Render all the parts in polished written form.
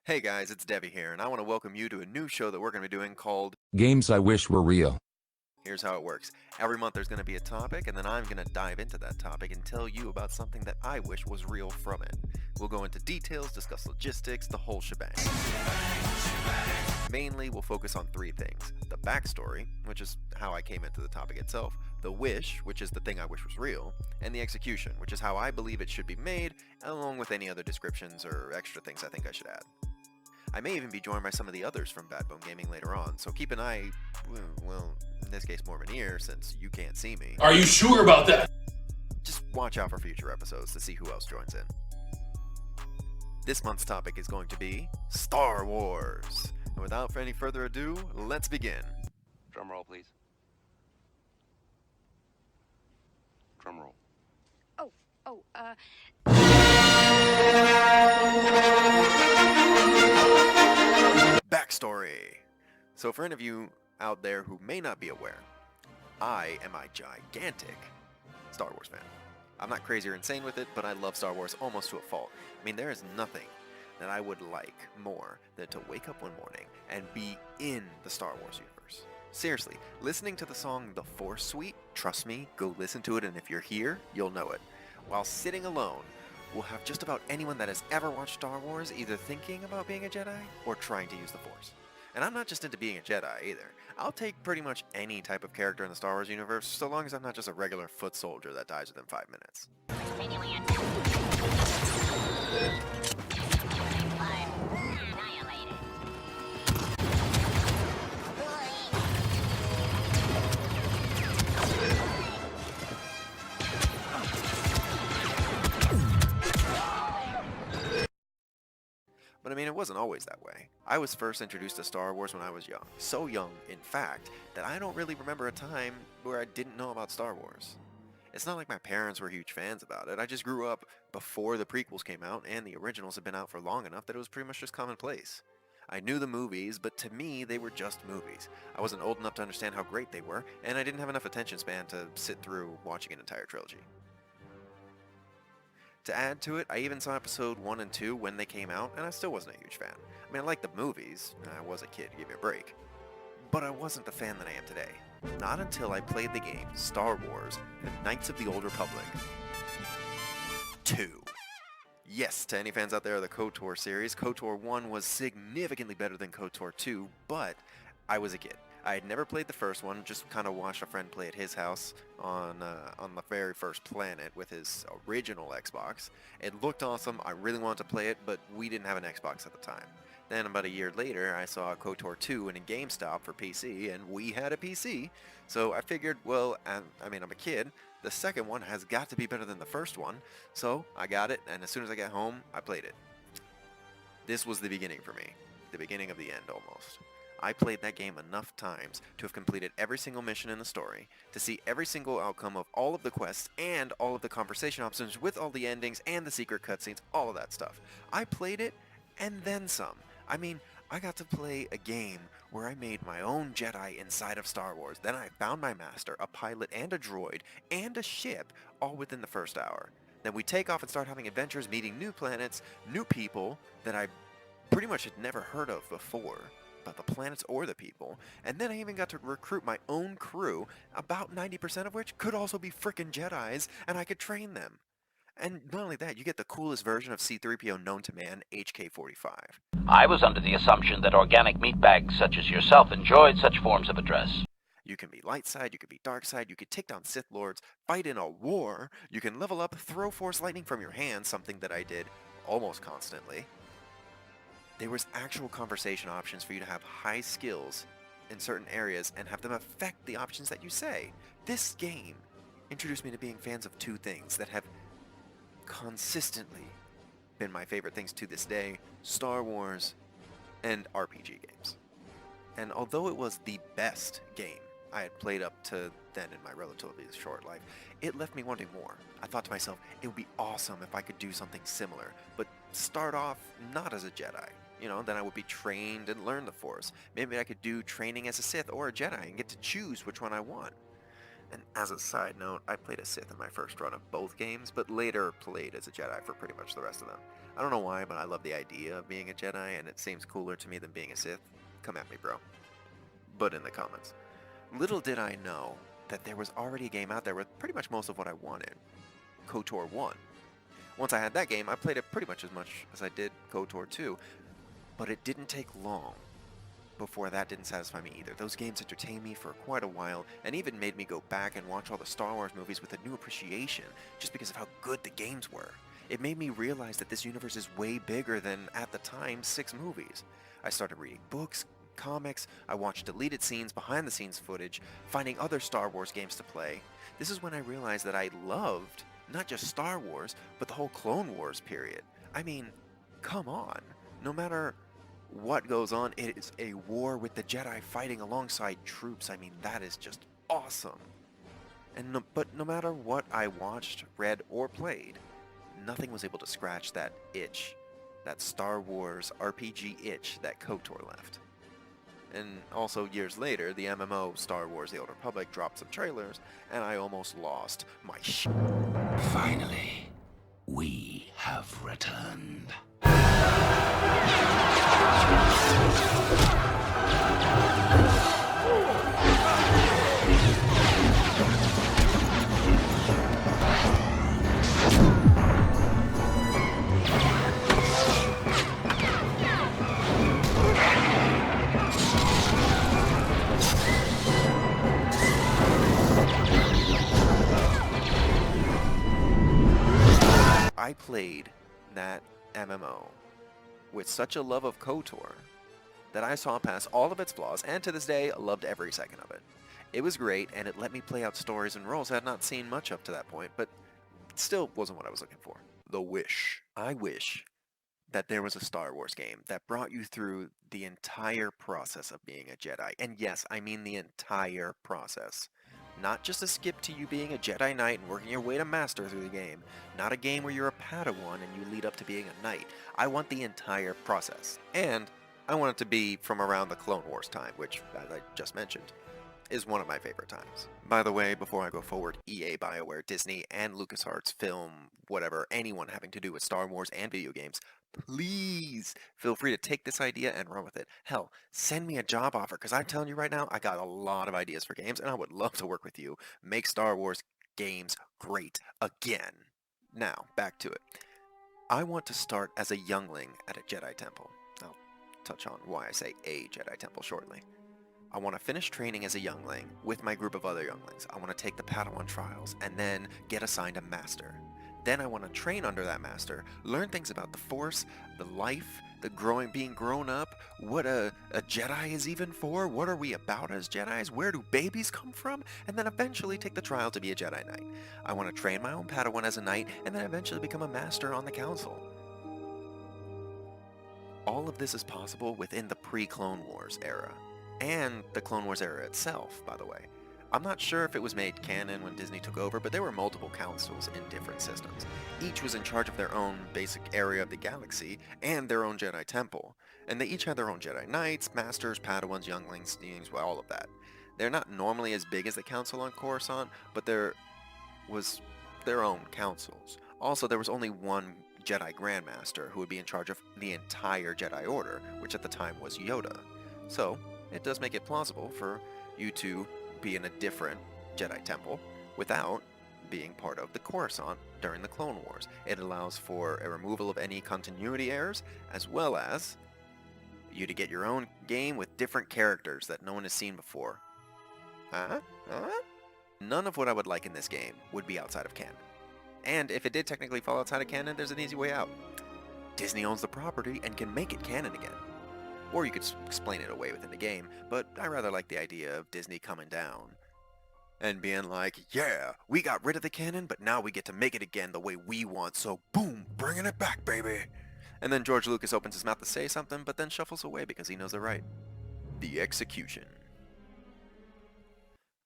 Hey guys, it's Devi here, and I want to welcome you to a new show that we're going to be doing called Games I Wish Were Real. Here's How It Works. Every month there's going to be a topic, and then I'm going to dive into that topic and tell you about something that I wish was real from it. We'll go into details, discuss logistics, the whole shebang. Mainly, we'll focus on three things: the backstory, which is how I came into the topic itself, the wish, which is the thing I wish was real, and the execution, which is how I believe it should be made, along with any other descriptions or extra things I think I should add. I may even be joined by some of the others from Badbone Gaming later on, so keep an eye, well, in this case more of an ear since you can't see me. Are you sure about that? Just watch out for future episodes to see who else joins in. This month's topic is going to be Star Wars. And without any further ado, let's begin. Drum roll, please. Drum roll. Backstory. So for any of you out there who may not be aware, I am a gigantic Star Wars fan. I'm not crazy or insane with it, but I love Star Wars almost to a fault. I mean, there is nothing that I would like more than to wake up one morning and be in the Star Wars universe. Seriously, listening to the song The Force Suite, trust me, go listen to it, and if you're here, you'll know it. While sitting alone, we'll have just about anyone that has ever watched Star Wars either thinking about being a Jedi or trying to use the Force. And I'm not just into being a Jedi either. I'll take pretty much any type of character in the Star Wars universe, so long as I'm not just a regular foot soldier that dies within 5 minutes. But I mean, it wasn't always that way. I was first introduced to Star Wars when I was young. So young, in fact, that I don't really remember a time where I didn't know about Star Wars. It's not like my parents were huge fans about it. I just grew up before the prequels came out, and the originals had been out for long enough that it was pretty much just commonplace. I knew the movies, but to me, they were just movies. I wasn't old enough to understand how great they were, and I didn't have enough attention span to sit through watching an entire trilogy. To add to it, I even saw episode 1 and 2 when they came out, and I still wasn't a huge fan. I mean, I liked the movies, I was a kid, give me a break. But I wasn't the fan that I am today. Not until I played the game Star Wars, Knights of the Old Republic 2. Yes, to any fans out there of the KOTOR series, KOTOR 1 was significantly better than KOTOR 2, but I was a kid. I had never played the first one, just kind of watched a friend play at his house on the very first planet with his original Xbox. It looked awesome, I really wanted to play it, but we didn't have an Xbox at the time. Then about a year later, I saw KOTOR 2 in a GameStop for PC, and we had a PC. So I figured, well, I mean, I'm a kid, the second one has got to be better than the first one. So I got it, and as soon as I got home, I played it. This was the beginning for me. The beginning of the end, almost. I played that game enough times to have completed every single mission in the story, to see every single outcome of all of the quests and all of the conversation options with all the endings and the secret cutscenes, all of that stuff. I played it, and then some. I mean, I got to play a game where I made my own Jedi inside of Star Wars. Then I found my master, a pilot and a droid, and a ship, all within the first hour. Then we take off and start having adventures, meeting new planets, new people that I pretty much had never heard of before. About the planets or the people, and then I even got to recruit my own crew, about 90% of which could also be frickin' Jedis, and I could train them. And not only that, you get the coolest version of C-3PO known to man, HK-45. I was under the assumption that organic meatbags such as yourself enjoyed such forms of address. You can be light side, you can be dark side, you can take down Sith Lords, fight in a war, you can level up, throw Force Lightning from your hands, something that I did almost constantly. There was actual conversation options for you to have high skills in certain areas and have them affect the options that you say. This game introduced me to being fans of two things that have consistently been my favorite things to this day: Star Wars and RPG games. And although it was the best game I had played up to then in my relatively short life, it left me wanting more. I thought to myself, it would be awesome if I could do something similar, but start off not as a Jedi. You know, then I would be trained and learn the Force. Maybe I could do training as a Sith or a Jedi and get to choose which one I want. And as a side note, I played a Sith in my first run of both games, but later played as a Jedi for pretty much the rest of them. I don't know why, but I love the idea of being a Jedi, and it seems cooler to me than being a Sith. Come at me, bro. But in the comments. Little did I know that there was already a game out there with pretty much most of what I wanted. KOTOR 1. Once I had that game, I played it pretty much as I did KOTOR 2, but it didn't take long before that didn't satisfy me either. Those games entertained me for quite a while, and even made me go back and watch all the Star Wars movies with a new appreciation, just because of how good the games were. It made me realize that this universe is way bigger than, at the time, 6 movies. I started reading books, comics, I watched deleted scenes, behind the scenes footage, finding other Star Wars games to play. This is when I realized that I loved not just Star Wars, but the whole Clone Wars period. I mean, come on. No matter what goes on, it is a war with the Jedi fighting alongside troops. I mean, that is just awesome. But no matter what I watched, read, or played, nothing was able to scratch that itch, that Star Wars RPG itch that KOTOR left. And also years later, the MMO Star Wars The Old Republic dropped some trailers, and I almost lost my Finally, we have returned. I played that MMO with such a love of KOTOR that I saw past all of its flaws, and to this day loved every second of it. It was great, and it let me play out stories and roles I had not seen much up to that point, but still wasn't what I was looking for. The wish. I wish that there was a Star Wars game that brought you through the entire process of being a Jedi. And yes, I mean the entire process. Not just a skip to you being a Jedi Knight and working your way to Master through the game. Not a game where you're a Padawan and you lead up to being a Knight. I want the entire process. And I want it to be from around the Clone Wars time, which, as I just mentioned, is one of my favorite times. By the way, before I go forward, EA, BioWare, Disney, and LucasArts, film, whatever, anyone having to do with Star Wars and video games, please feel free to take this idea and run with it. Hell, send me a job offer, because I'm telling you right now, I got a lot of ideas for games, and I would love to work with you. Make Star Wars games great again. Now, back to it. I want to start as a youngling at a Jedi Temple. I'll touch on why I say a Jedi Temple shortly. I want to finish training as a youngling with my group of other younglings. I want to take the Padawan trials and then get assigned a master. Then I want to train under that master, learn things about the Force, the life, the being grown up, what a Jedi is even for, what are we about as Jedis, where do babies come from, and then eventually take the trial to be a Jedi Knight. I want to train my own Padawan as a Knight and then eventually become a master on the Council. All of this is possible within the pre-Clone Wars era. And the Clone Wars era itself, by the way. I'm not sure if it was made canon when Disney took over, but there were multiple councils in different systems. Each was in charge of their own basic area of the galaxy and their own Jedi Temple. And they each had their own Jedi Knights, Masters, Padawans, Younglings, well, all of that. They're not normally as big as the council on Coruscant, but there was their own councils. Also, there was only one Jedi Grandmaster who would be in charge of the entire Jedi Order, which at the time was Yoda. So, it does make it plausible for you to be in a different Jedi Temple without being part of the Coruscant during the Clone Wars. It allows for a removal of any continuity errors, as well as you to get your own game with different characters that no one has seen before. None of what I would like in this game would be outside of canon. And if it did technically fall outside of canon, there's an easy way out. Disney owns the property and can make it canon again. Or you could explain it away within the game, but I rather like the idea of Disney coming down and being like, yeah, we got rid of the canon, but now we get to make it again the way we want, so boom, bringing it back, baby. And then George Lucas opens his mouth to say something, but then shuffles away because he knows they're right. The execution.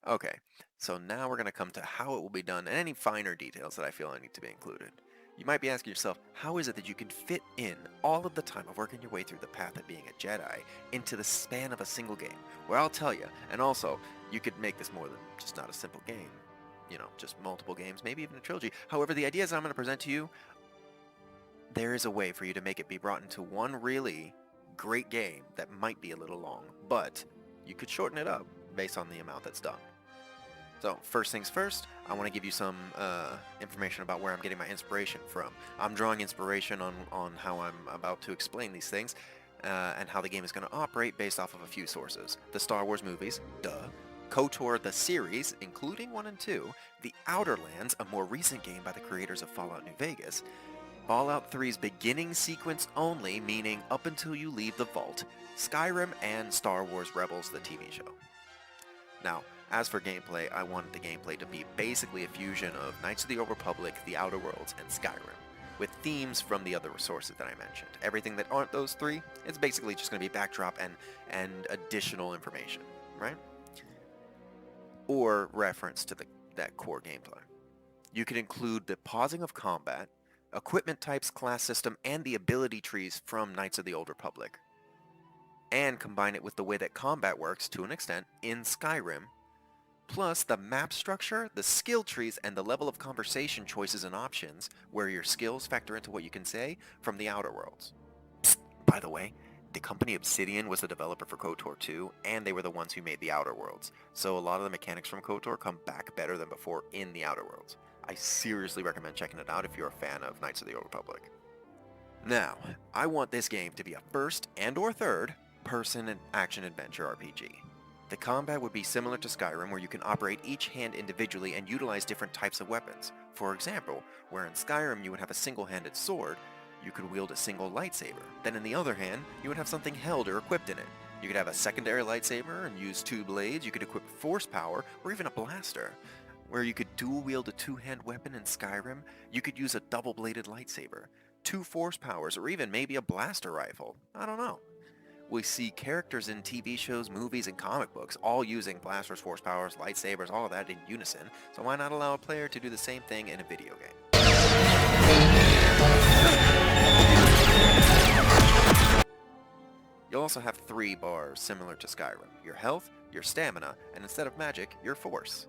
Okay, so now we're going to come to how it will be done and any finer details that I feel need to be included. You might be asking yourself, how is it that you can fit in all of the time of working your way through the path of being a Jedi into the span of a single game? Well, I'll tell you, and also, you could make this more than just not a simple game. You know, just multiple games, maybe even a trilogy. However, the ideas I'm going to present to you there is a way for you to make it be brought into one really great game that might be a little long, but you could shorten it up based on the amount that's done. So first things first, I want to give you some information about where I'm getting my inspiration from. I'm drawing inspiration on how I'm about to explain these things and how the game is going to operate based off of a few sources. The Star Wars movies, duh. KOTOR the series, including 1 and 2, The Outer Lands, a more recent game by the creators of Fallout New Vegas, Fallout 3's beginning sequence only, meaning up until you leave the vault, Skyrim, and Star Wars Rebels, the TV show. Now, as for gameplay, I wanted the gameplay to be basically a fusion of Knights of the Old Republic, The Outer Worlds, and Skyrim, with themes from the other sources that I mentioned. Everything that aren't those three, it's basically just going to be backdrop and additional information, right? Or reference to that core gameplay. You can include the pausing of combat, equipment types, class system, and the ability trees from Knights of the Old Republic, and combine it with the way that combat works, to an extent, in Skyrim, plus the map structure, the skill trees, and the level of conversation choices and options, where your skills factor into what you can say, from the Outer Worlds. Psst, by the way, the company Obsidian was the developer for KOTOR 2, and they were the ones who made the Outer Worlds, so a lot of the mechanics from KOTOR come back better than before in the Outer Worlds. I seriously recommend checking it out if you're a fan of Knights of the Old Republic. Now, I want this game to be a first and or third person action-adventure RPG. The combat would be similar to Skyrim, where you can operate each hand individually and utilize different types of weapons. For example, where in Skyrim you would have a single-handed sword, you could wield a single lightsaber. Then in the other hand, you would have something held or equipped in it. You could have a secondary lightsaber and use 2 blades, you could equip force power, or even a blaster. Where you could dual-wield a 2-hand weapon in Skyrim, you could use a double-bladed lightsaber, 2 force powers, or even maybe a blaster rifle. I don't know. We see characters in TV shows, movies, and comic books all using blasters, force powers, lightsabers, all of that in unison, so why not allow a player to do the same thing in a video game? You'll also have 3 bars similar to Skyrim: your health, your stamina, and instead of magic, your force.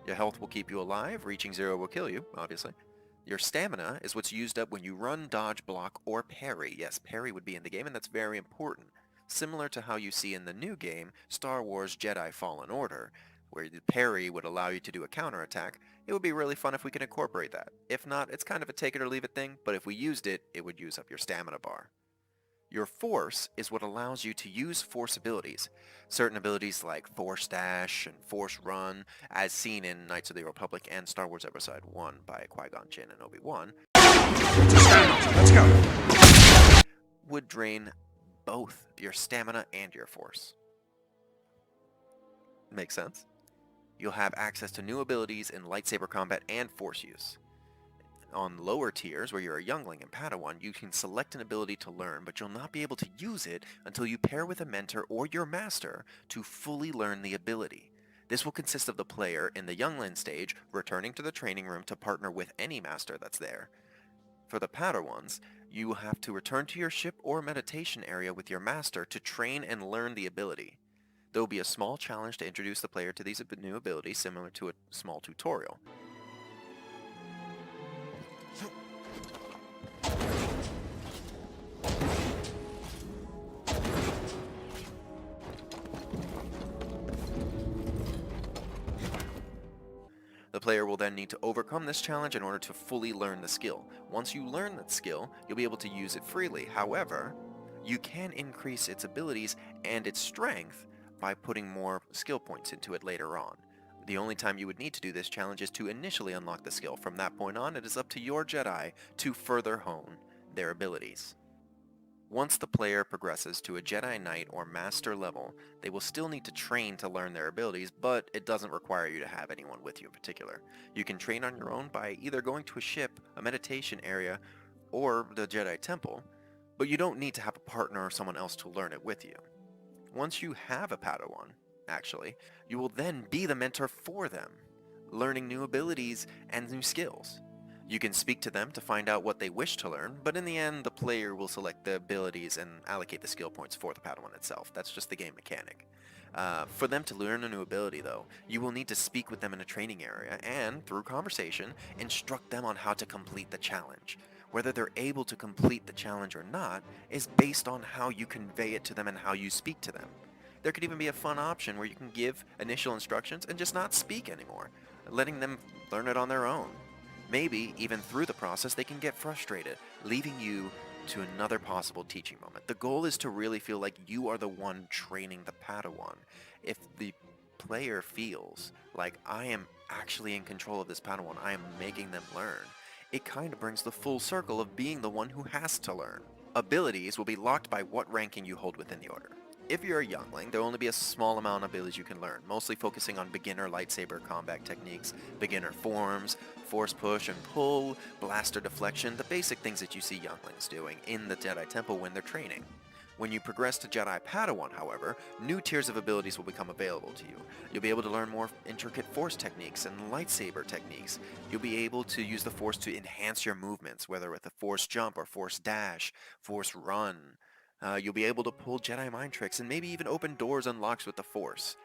Your health will keep you alive, reaching 0 will kill you, obviously. Your stamina is what's used up when you run, dodge, block, or parry. Yes, parry would be in the game, and that's very important. Similar to how you see in the new game, Star Wars Jedi Fallen Order, where the parry would allow you to do a counterattack. It would be really fun if we could incorporate that. If not, it's kind of a take it or leave it thing, but if we used it, it would use up your stamina bar. Your force is what allows you to use force abilities. Certain abilities like Force Dash and Force Run, as seen in Knights of the Republic and Star Wars Episode 1 by Qui-Gon Jinn and Obi-Wan, Let's go. would drain both your stamina and your force. Makes sense? You'll have access to new abilities in lightsaber combat and force use. On lower tiers, where you're a youngling and Padawan, you can select an ability to learn, but you'll not be able to use it until you pair with a mentor or your master to fully learn the ability. This will consist of the player in the youngling stage returning to the training room to partner with any master that's there. For the Padawans, you will have to return to your ship or meditation area with your master to train and learn the ability. There will be a small challenge to introduce the player to these new abilities, similar to a small tutorial. The player will then need to overcome this challenge in order to fully learn the skill. Once you learn that skill, you'll be able to use it freely. However, you can increase its abilities and its strength by putting more skill points into it later on. The only time you would need to do this challenge is to initially unlock the skill. From that point on, it is up to your Jedi to further hone their abilities. Once the player progresses to a Jedi Knight or Master level, they will still need to train to learn their abilities, but it doesn't require you to have anyone with you in particular. You can train on your own by either going to a ship, a meditation area, or the Jedi Temple, but you don't need to have a partner or someone else to learn it with you. Once you have a Padawan, actually, you will then be the mentor for them, learning new abilities and new skills. You can speak to them to find out what they wish to learn, but in the end, the player will select the abilities and allocate the skill points for the Padawan itself. That's just the game mechanic. For them to learn a new ability, though, you will need to speak with them in a training area and, through conversation, instruct them on how to complete the challenge. Whether they're able to complete the challenge or not is based on how you convey it to them and how you speak to them. There could even be a fun option where you can give initial instructions and just not speak anymore, letting them learn it on their own. Maybe, even through the process, they can get frustrated, leaving you to another possible teaching moment. The goal is to really feel like you are the one training the Padawan. If the player feels like I am actually in control of this Padawan, I am making them learn, it kind of brings the full circle of being the one who has to learn. Abilities will be locked by what ranking you hold within the order. If you're a youngling, there will only be a small amount of abilities you can learn, mostly focusing on beginner lightsaber combat techniques, beginner forms, force push and pull, blaster deflection, the basic things that you see younglings doing in the Jedi Temple when they're training. When you progress to Jedi Padawan, however, new tiers of abilities will become available to you. You'll be able to learn more intricate force techniques and lightsaber techniques. You'll be able to use the force to enhance your movements, whether with a force jump or force dash, force run. You'll be able to pull Jedi mind tricks and maybe even open doors unlocks with the Force.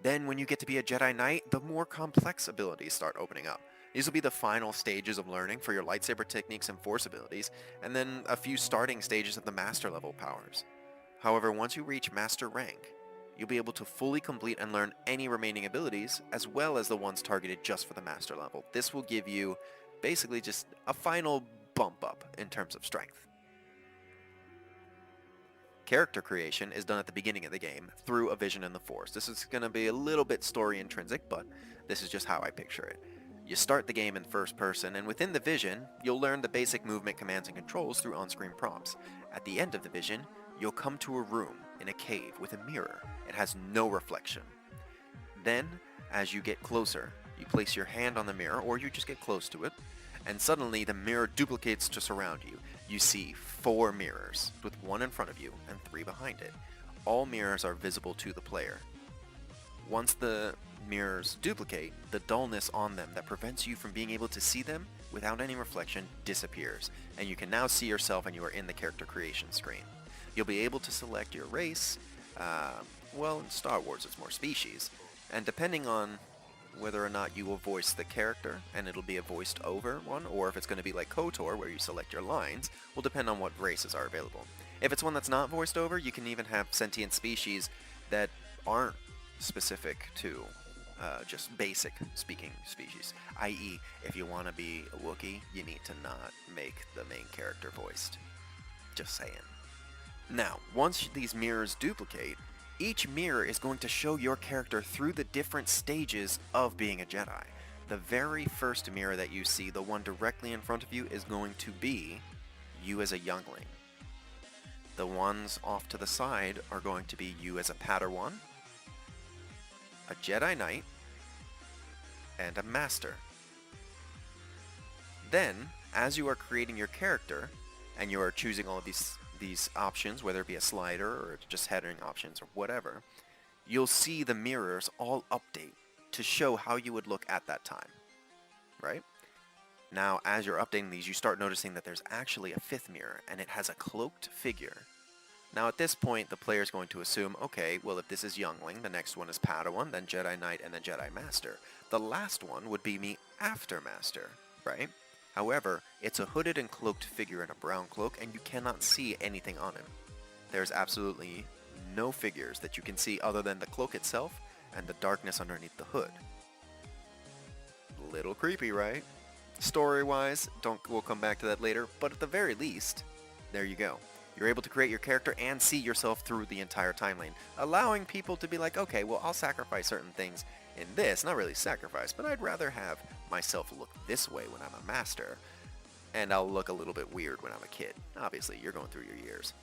Then when you get to be a Jedi Knight, the more complex abilities start opening up. These will be the final stages of learning for your lightsaber techniques and Force abilities, and then a few starting stages of the Master level powers. However, once you reach Master rank, you'll be able to fully complete and learn any remaining abilities, as well as the ones targeted just for the Master level. This will give you basically just a final bump up in terms of strength. Character creation is done at the beginning of the game through a vision in the Force. This is going to be a little bit story intrinsic, but this is just how I picture it. You start the game in first person, and within the vision, you'll learn the basic movement commands and controls through on-screen prompts. At the end of the vision, you'll come to a room in a cave with a mirror. It has no reflection. Then, as you get closer, you place your hand on the mirror, or you just get close to it, and suddenly the mirror duplicates to surround you. You see 4 mirrors, with 1 in front of you and 3 behind it. All mirrors are visible to the player. Once the mirrors duplicate, the dullness on them that prevents you from being able to see them without any reflection disappears, and you can now see yourself and you are in the character creation screen. You'll be able to select your race, well, in Star Wars it's more species, and depending on whether or not you will voice the character, and it'll be a voiced over one, or if it's going to be like KOTOR where you select your lines, will depend on what races are available. If it's one that's not voiced over, you can even have sentient species that aren't specific to just basic speaking species, i.e. if you want to be a Wookiee, you need to not make the main character voiced. Just saying. Now, once these mirrors duplicate, each mirror is going to show your character through the different stages of being a Jedi. The very first mirror that you see, the one directly in front of you, is going to be you as a youngling. The ones off to the side are going to be you as a Padawan, a Jedi Knight, and a Master. Then, as you are creating your character, and you are choosing all of these options, whether it be a slider or just headering options or whatever, you'll see the mirrors all update to show how you would look at that time, right? Now, as you're updating these, you start noticing that there's actually a 5th mirror, and it has a cloaked figure. Now, at this point, the player is going to assume, okay, well, if this is Youngling, the next one is Padawan, then Jedi Knight, and then Jedi Master. The last one would be me after Master, right? However, it's a hooded and cloaked figure in a brown cloak, and you cannot see anything on him. There's absolutely no figures that you can see other than the cloak itself and the darkness underneath the hood. Little creepy, right? Story-wise, we'll come back to that later, but at the very least, there you go. You're able to create your character and see yourself through the entire timeline, allowing people to be like, okay, well, I'll sacrifice certain things in this, not really sacrifice, but I'd rather have myself look this way when I'm a Master, and I'll look a little bit weird when I'm a kid. Obviously, you're going through your years.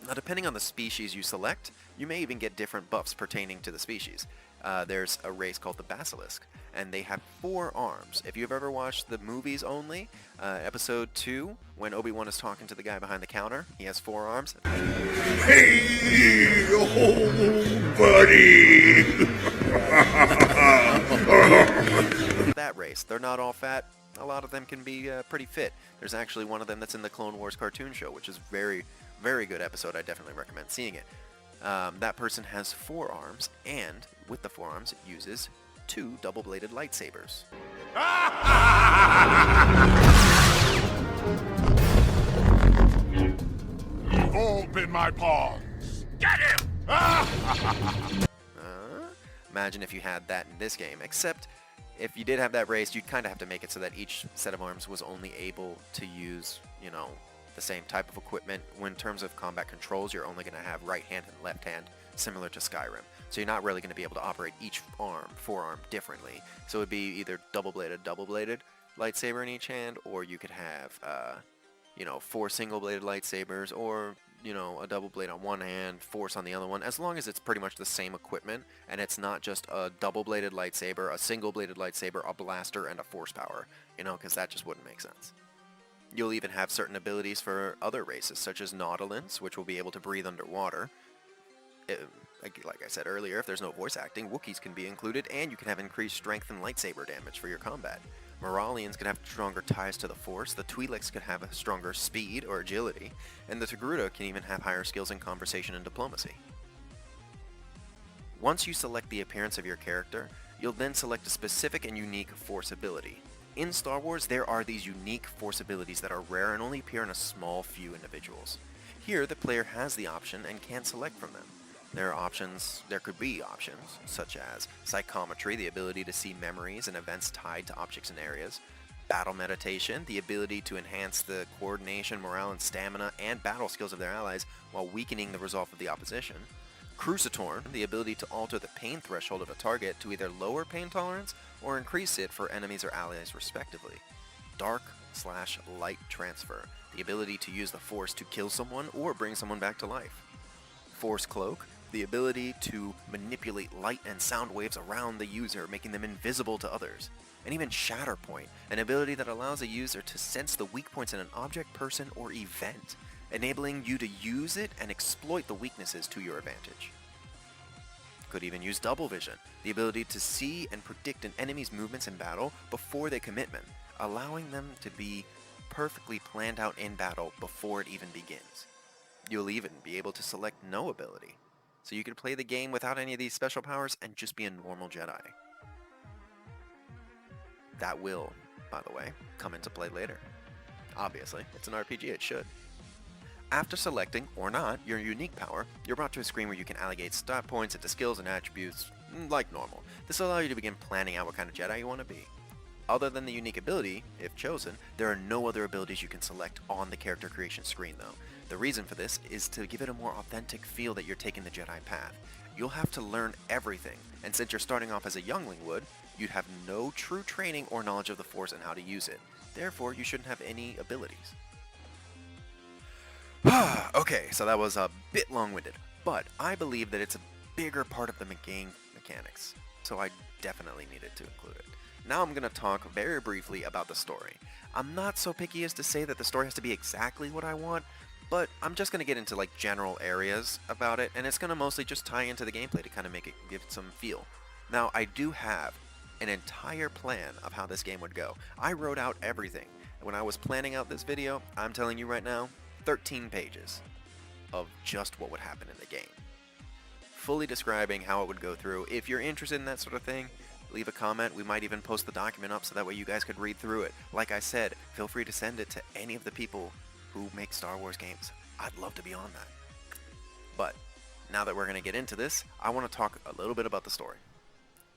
Now, depending on the species you select, you may even get different buffs pertaining to the species. There's a race called the Basilisk, and they have 4 arms. If you've ever watched the movies only, episode 2, when Obi-Wan is talking to the guy behind the counter, he has 4 arms. Hey, old buddy! That race, they're not all fat. A lot of them can be pretty fit. There's actually one of them that's in the Clone Wars cartoon show, which is very, very good episode. I definitely recommend seeing it. That person has 4 arms, and with the 4 arms, it uses 2 double-bladed lightsabers. You've all been my pawns. Get him! Imagine if you had that in this game, except if you did have that race, you'd kind of have to make it so that each set of arms was only able to use, you know, the same type of equipment. When in terms of combat controls, you're only going to have right hand and left hand, similar to Skyrim. So you're not really going to be able to operate each forearm differently. So it would be either double-bladed lightsaber in each hand, or you could have, you know, 4 single-bladed lightsabers, or, you know, a double blade on one hand, force on the other one, as long as it's pretty much the same equipment, and it's not just a double-bladed lightsaber, a single-bladed lightsaber, a blaster, and a force power, you know, because that just wouldn't make sense. You'll even have certain abilities for other races, such as Nautilins, which will be able to breathe underwater. Like I said earlier, if there's no voice acting, Wookiees can be included, and you can have increased strength and lightsaber damage for your combat. Moralians can have stronger ties to the Force, the Twi'leks can have a stronger speed or agility, and the Togruta can even have higher skills in conversation and diplomacy. Once you select the appearance of your character, you'll then select a specific and unique Force ability. In Star Wars, there are these unique Force abilities that are rare and only appear in a small few individuals. Here, the player has the option and can select from them. There could be options, such as psychometry, the ability to see memories and events tied to objects and areas, battle meditation, the ability to enhance the coordination, morale, and stamina and battle skills of their allies while weakening the resolve of the opposition, Crucitorn, the ability to alter the pain threshold of a target to either lower pain tolerance or increase it for enemies or allies respectively, Dark/Light Transfer, the ability to use the Force to kill someone or bring someone back to life, Force Cloak, the ability to manipulate light and sound waves around the user, making them invisible to others. And even Shatterpoint, an ability that allows a user to sense the weak points in an object, person, or event, enabling you to use it and exploit the weaknesses to your advantage. Could even use Double Vision, the ability to see and predict an enemy's movements in battle before they commit them, allowing them to be perfectly planned out in battle before it even begins. You'll even be able to select no ability, so you could play the game without any of these special powers and just be a normal Jedi. That will, by the way, come into play later. Obviously, it's an RPG, it should. After selecting, or not, your unique power, you're brought to a screen where you can allocate stat points into skills and attributes like normal. This will allow you to begin planning out what kind of Jedi you want to be. Other than the unique ability, if chosen, there are no other abilities you can select on the character creation screen though. The reason for this is to give it a more authentic feel that you're taking the Jedi path. You'll have to learn everything, and since you're starting off as a youngling would, you'd have no true training or knowledge of the Force and how to use it. Therefore, you shouldn't have any abilities. Okay, so that was a bit long-winded, but I believe that it's a bigger part of the game mechanics, so I definitely needed to include it. Now I'm going to talk very briefly about the story. I'm not so picky as to say that the story has to be exactly what I want, but I'm just going to get into like general areas about it, and it's going to mostly just tie into the gameplay to kind of make it give it some feel. Now, I do have an entire plan of how this game would go. I wrote out everything. When I was planning out this video, I'm telling you right now, 13 pages of just what would happen in the game. Fully describing how it would go through. If you're interested in that sort of thing, leave a comment. We might even post the document up so that way you guys could read through it. Like I said, feel free to send it to any of the people who make Star Wars games. I'd love to be on that. But now that we're going to get into this, I want to talk a little bit about the story.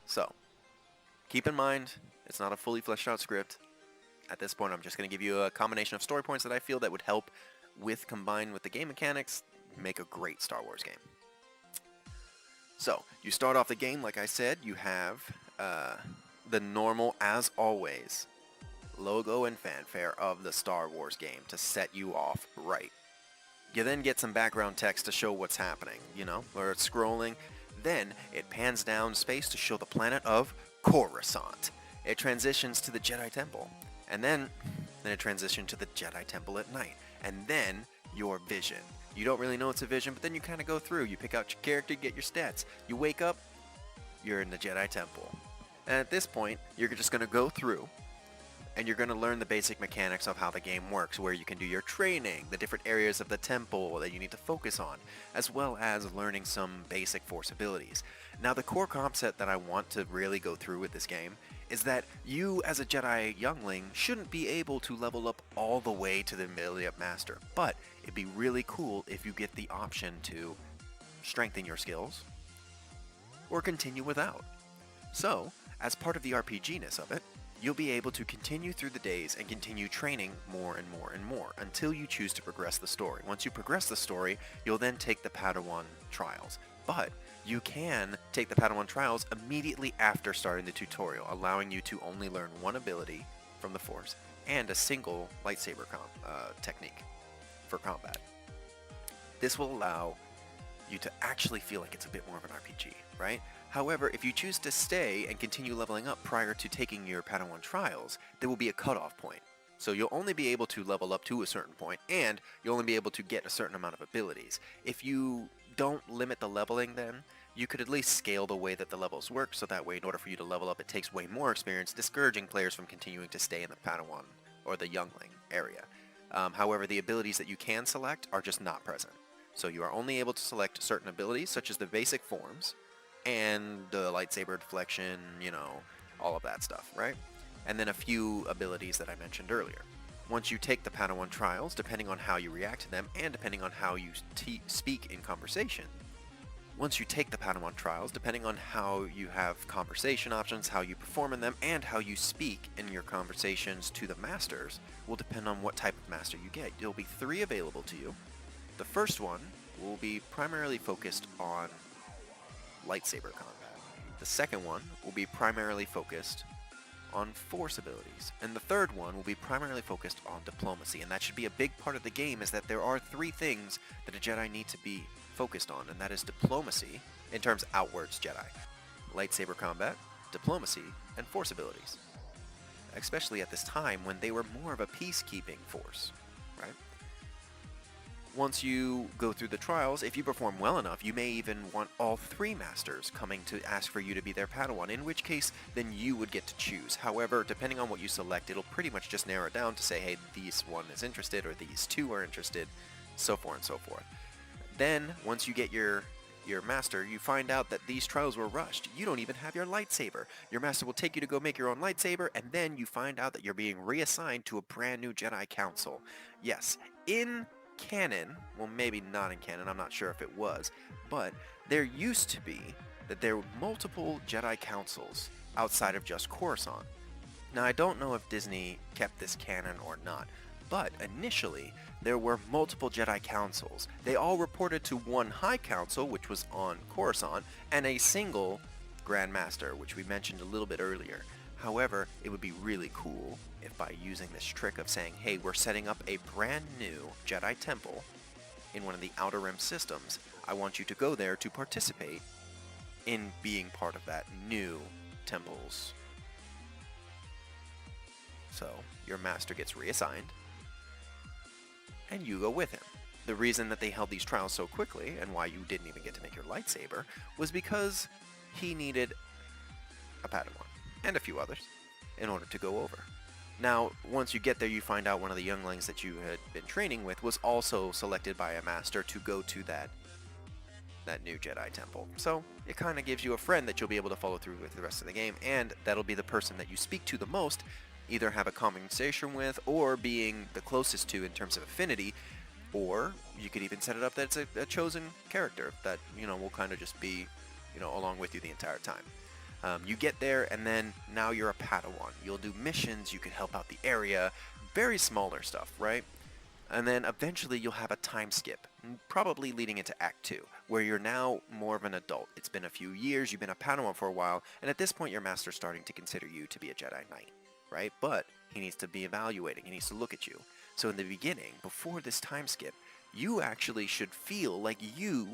So, keep in mind, it's not a fully fleshed out script. At this point, I'm just going to give you a combination of story points that I feel that would help combined with the game mechanics, make a great Star Wars game. So, you start off the game, like I said, you have the normal, as always, logo and fanfare of the Star Wars game to set you off right. You then get some background text to show what's happening, you know, where it's scrolling. Then it pans down space to show the planet of Coruscant. It transitions to the Jedi Temple, and then it transitions to the Jedi Temple at night, and then your vision. You don't really know it's a vision, but then you kind of go through. You pick out your character, get your stats. You wake up, you're in the Jedi Temple. And at this point, you're just going to go through, and you're going to learn the basic mechanics of how the game works, where you can do your training, the different areas of the temple that you need to focus on, as well as learning some basic Force abilities. Now, the core concept that I want to really go through with this game is that you as a Jedi youngling shouldn't be able to level up all the way to the ability of Master, but it'd be really cool if you get the option to strengthen your skills or continue without. So, as part of the RPGness of it, you'll be able to continue through the days and continue training more and more and more until you choose to progress the story. Once you progress the story, you'll then take the Padawan trials. But you can take the Padawan trials immediately after starting the tutorial, allowing you to only learn one ability from the Force and a single lightsaber technique for combat. This will allow you to actually feel like it's a bit more of an RPG, right? However, if you choose to stay and continue leveling up prior to taking your Padawan trials, there will be a cutoff point. So you'll only be able to level up to a certain point, and you'll only be able to get a certain amount of abilities. If you don't limit the leveling then, you could at least scale the way that the levels work, so that way in order for you to level up it takes way more experience, discouraging players from continuing to stay in the Padawan or the youngling area. However, the abilities that you can select are just not present. So you are only able to select certain abilities, such as the basic forms, and the lightsaber deflection, all of that stuff, right? And then a few abilities that I mentioned earlier. Once you take the Padawan trials, depending on how you react to them, and depending on how you speak in conversation, once you take the Padawan trials, depending on how you have conversation options, how you perform in them, and how you speak in your conversations to the masters, will depend on what type of master you get. There'll be 3 available to you. The first one will be primarily focused on lightsaber combat. The second one will be primarily focused on Force abilities. And the third one will be primarily focused on diplomacy. And that should be a big part of the game, is that there are 3 things that a Jedi need to be focused on, and that is diplomacy, in terms of outwards Jedi, lightsaber combat, diplomacy, and Force abilities. Especially at this time when they were more of a peacekeeping force, right? Once you go through the trials, if you perform well enough, you may even want all 3 masters coming to ask for you to be their Padawan, in which case, then you would get to choose. However, depending on what you select, it'll pretty much just narrow it down to say, hey, these one is interested, or these 2 are interested, so forth and so forth. Then, once you get your master, you find out that these trials were rushed. You don't even have your lightsaber. Your master will take you to go make your own lightsaber, and then you find out that you're being reassigned to a brand new Jedi Council. Yes, in canon, well, maybe not in canon, I'm not sure if it was, but there used to be that there were multiple Jedi Councils outside of just Coruscant. Now, I don't know if Disney kept this canon or not, but initially there were multiple Jedi Councils. They all reported to one High Council, which was on Coruscant, and a single Grand Master, which we mentioned a little bit earlier. However, it would be really cool if by using this trick of saying, hey, we're setting up a brand new Jedi Temple in one of the Outer Rim systems, I want you to go there to participate in being part of that new temple's. So, your master gets reassigned, and you go with him. The reason that they held these trials so quickly, and why you didn't even get to make your lightsaber, was because he needed a Padawan, and a few others, in order to go over. Now, once you get there, you find out one of the younglings that you had been training with was also selected by a master to go to that new Jedi Temple. So, it kind of gives you a friend that you'll be able to follow through with the rest of the game, and that'll be the person that you speak to the most, either have a conversation with, or being the closest to in terms of affinity, or you could even set it up that it's a chosen character that, will kind of just be, along with you the entire time. You get there, and then now you're a Padawan. You'll do missions, you can help out the area, very smaller stuff, right? And then eventually you'll have a time skip, probably leading into Act 2, where you're now more of an adult. It's been a few years, you've been a Padawan for a while, and at this point your master's starting to consider you to be a Jedi Knight, right? But he needs to be evaluating, he needs to look at you. So in the beginning, before this time skip, you actually should feel like you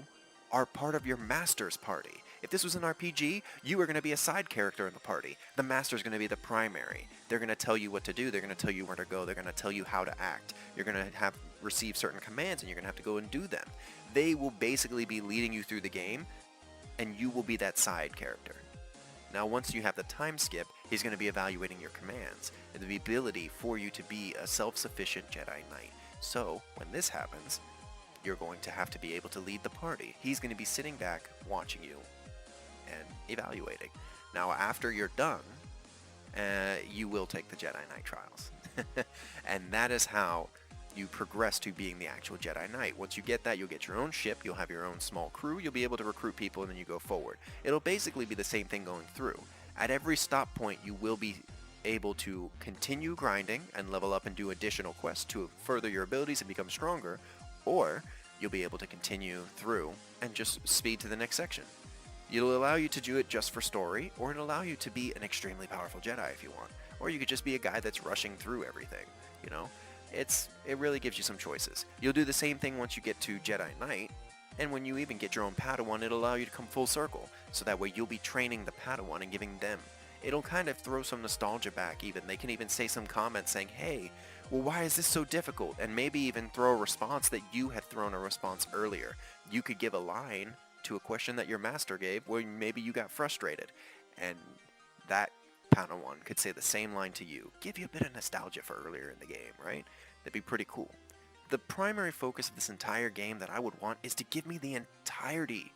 are part of your master's party. If this was an RPG, you are going to be a side character in the party. The master's going to be the primary. They're going to tell you what to do. They're going to tell you where to go. They're going to tell you how to act. You're going to receive certain commands, and you're going to have to go and do them. They will basically be leading you through the game, and you will be that side character. Now, once you have the time skip, he's going to be evaluating your commands and the ability for you to be a self-sufficient Jedi Knight. So, when this happens, you're going to have to be able to lead the party. He's going to be sitting back, watching you, and evaluating. Now, after you're done, you will take the Jedi Knight trials. And that is how you progress to being the actual Jedi Knight. Once you get that, you'll get your own ship, you'll have your own small crew, you'll be able to recruit people, and then you go forward. It'll basically be the same thing going through. At every stop point, you will be able to continue grinding and level up and do additional quests to further your abilities and become stronger, or you'll be able to continue through and just speed to the next section. It'll allow you to do it just for story, or it'll allow you to be an extremely powerful Jedi if you want. Or you could just be a guy that's rushing through everything, you know? It really gives you some choices. You'll do the same thing once you get to Jedi Knight, and when you even get your own Padawan, it'll allow you to come full circle, so that way you'll be training the Padawan and giving them. It'll kind of throw some nostalgia back even. They can even say some comments saying, hey, well, why is this so difficult? And maybe even throw a response that you had thrown a response earlier. You could give a line to a question that your master gave where maybe you got frustrated, and that Padawan could say the same line to you. Give you a bit of nostalgia for earlier in the game, right? That'd be pretty cool. The primary focus of this entire game that I would want is to give me the entirety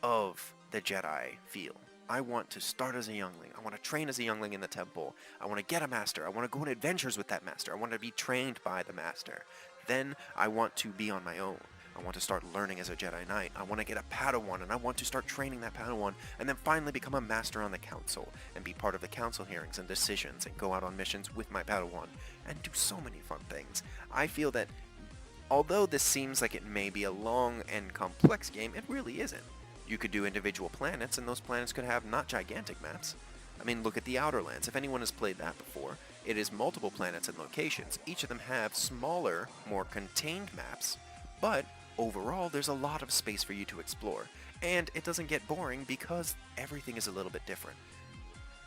of the Jedi feel. I want to start as a youngling. I want to train as a youngling in the temple. I want to get a master. I want to go on adventures with that master. I want to be trained by the master. Then I want to be on my own. I want to start learning as a Jedi Knight. I want to get a Padawan, and I want to start training that Padawan, and then finally become a master on the council, and be part of the council hearings and decisions, and go out on missions with my Padawan, and do so many fun things. I feel that, although this seems like it may be a long and complex game, it really isn't. You could do individual planets, and those planets could have not gigantic maps. I mean, look at the Outer Lands. If anyone has played that before, it is multiple planets and locations. Each of them have smaller, more contained maps, but overall, there's a lot of space for you to explore, and it doesn't get boring because everything is a little bit different.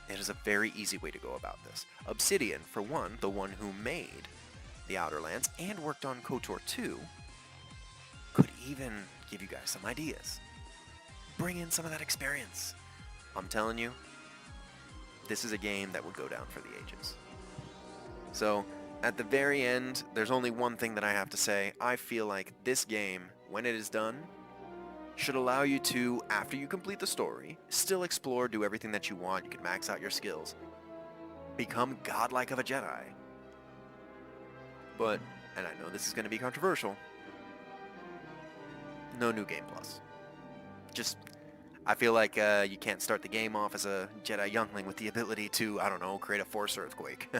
It is a very easy way to go about this. Obsidian, for one, the one who made the Outer Lands and worked on KOTOR 2, could even give you guys some ideas. Bring in some of that experience. I'm telling you, this is a game that would go down for the ages. So, at the very end, there's only one thing that I have to say. I feel like this game, when it is done, should allow you to, after you complete the story, still explore, do everything that you want. You can max out your skills. Become godlike of a Jedi. But, and I know this is going to be controversial, no New Game Plus. Just, I feel like you can't start the game off as a Jedi youngling with the ability to, I don't know, create a Force Earthquake.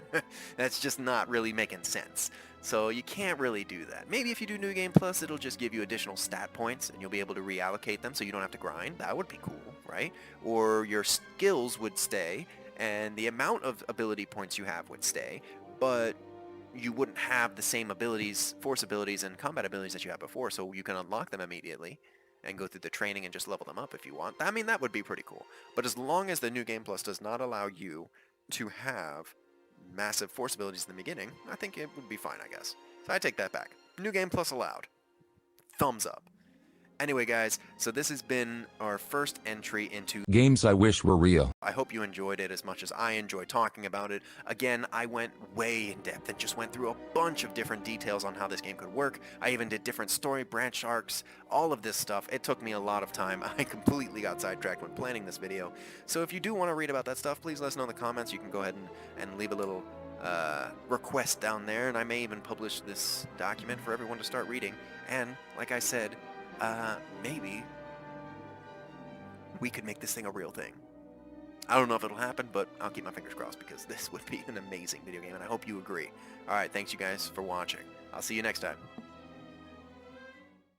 That's just not really making sense. So you can't really do that. Maybe if you do New Game Plus, it'll just give you additional stat points and you'll be able to reallocate them so you don't have to grind. That would be cool, right? Or your skills would stay and the amount of ability points you have would stay, but you wouldn't have the same abilities, Force abilities and combat abilities that you had before, so you can unlock them immediately and go through the training and just level them up if you want. I mean, that would be pretty cool. But as long as the New Game Plus does not allow you to have massive Force abilities in the beginning, I think it would be fine, I guess. So I take that back. New Game Plus allowed. Thumbs up. Anyway, guys, so this has been our first entry into Games I wish were real. I hope you enjoyed it as much as I enjoyed talking about it. Again, I went way in depth and just went through a bunch of different details on how this game could work. I even did different story branch arcs, all of this stuff. It took me a lot of time. I completely got sidetracked when planning this video. So if you do want to read about that stuff, please let us know in the comments. You can go ahead and leave a little request down there, and I may even publish this document for everyone to start reading. And like I said, maybe we could make this thing a real thing. I don't know if it'll happen, but I'll keep my fingers crossed because this would be an amazing video game, and I hope you agree. Alright, thanks you guys for watching. I'll see you next time.